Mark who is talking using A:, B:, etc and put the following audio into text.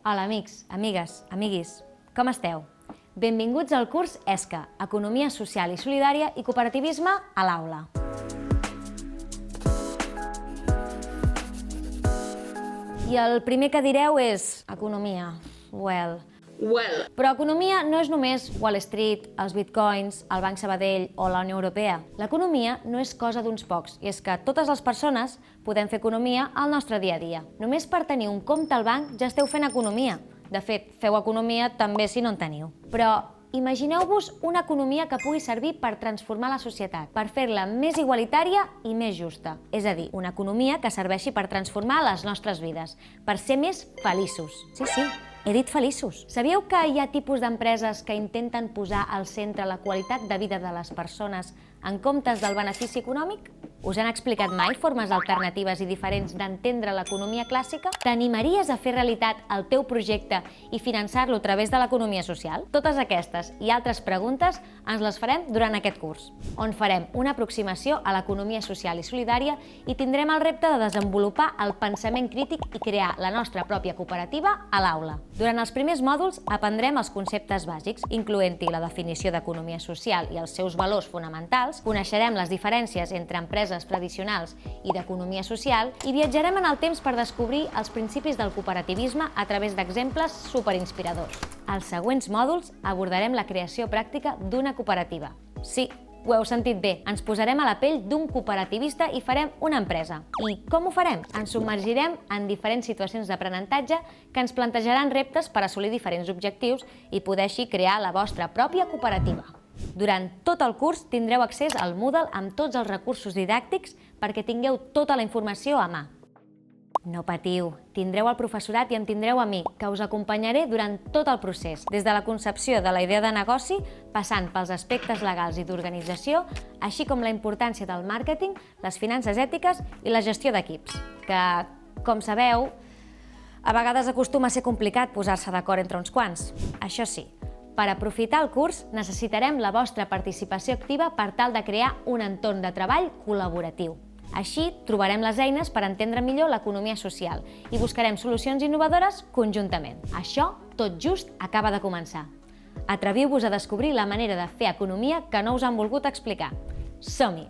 A: Hola amics, amigues, amiguis, com esteu? Benvinguts al curs ESCA, Economia Social i Solidària i Cooperativisme a l'aula. I el primer que direu és economia. Well. Però economia no és només Wall Street, els bitcoins, el Banc Sabadell o la Unió Europea. L'economia no és cosa d'uns pocs, i és que totes les persones podem fer economia al nostre dia a dia. Només per tenir un compte al banc ja esteu fent economia. De fet, feu economia també si no en teniu. Però imagineu-vos una economia que pugui servir per transformar la societat, per fer-la més igualitària i més justa. És a dir, una economia que serveixi per transformar les nostres vides, per ser més feliços. Sí, he dit feliços. Sabíeu que hi ha tipus d'empreses que intenten posar al centre la qualitat de vida de les persones en comptes del benefici econòmic? Us han explicat mai formes alternatives i diferents d'entendre l'economia clàssica? T'animaries a fer realitat el teu projecte i finançar-lo a través de l'economia social? Totes aquestes i altres preguntes ens les farem durant aquest curs, on farem una aproximació a l'economia social i solidària i tindrem el repte de desenvolupar el pensament crític i crear la nostra pròpia cooperativa a l'aula. Durant els primers mòduls aprendrem els conceptes bàsics, incloent-hi la definició d'economia social i els seus valors fonamentals, coneixerem les diferències entre empreses tradicionals i d'economia social i viatjarem en el temps per descobrir els principis del cooperativisme a través d'exemples superinspiradors. Als següents mòduls abordarem la creació pràctica d'una cooperativa. Sí, ho heu sentit bé, ens posarem a la pell d'un cooperativista i farem una empresa. I com ho farem? Ens submergirem en diferents situacions d'aprenentatge que ens plantejaran reptes per assolir diferents objectius i poder així crear la vostra pròpia cooperativa. Durant tot el curs tindreu accés al Moodle amb tots els recursos didàctics perquè tingueu tota la informació a mà. No patiu, tindreu el professorat i em tindreu a mi, que us acompanyaré durant tot el procés, des de la concepció de la idea de negoci, passant pels aspectes legals i d'organització, així com la importància del màrqueting, les finances ètiques i la gestió d'equips, que, com sabeu, a vegades acostuma a ser complicat posar-se d'acord entre uns quants. Això sí, per aprofitar el curs necessitarem la vostra participació activa per tal de crear un entorn de treball col·laboratiu. Així trobarem les eines per entendre millor l'economia social i buscarem solucions innovadores conjuntament. Això tot just acaba de començar. Atreviu-vos a descobrir la manera de fer economia que no us han volgut explicar. Som-hi!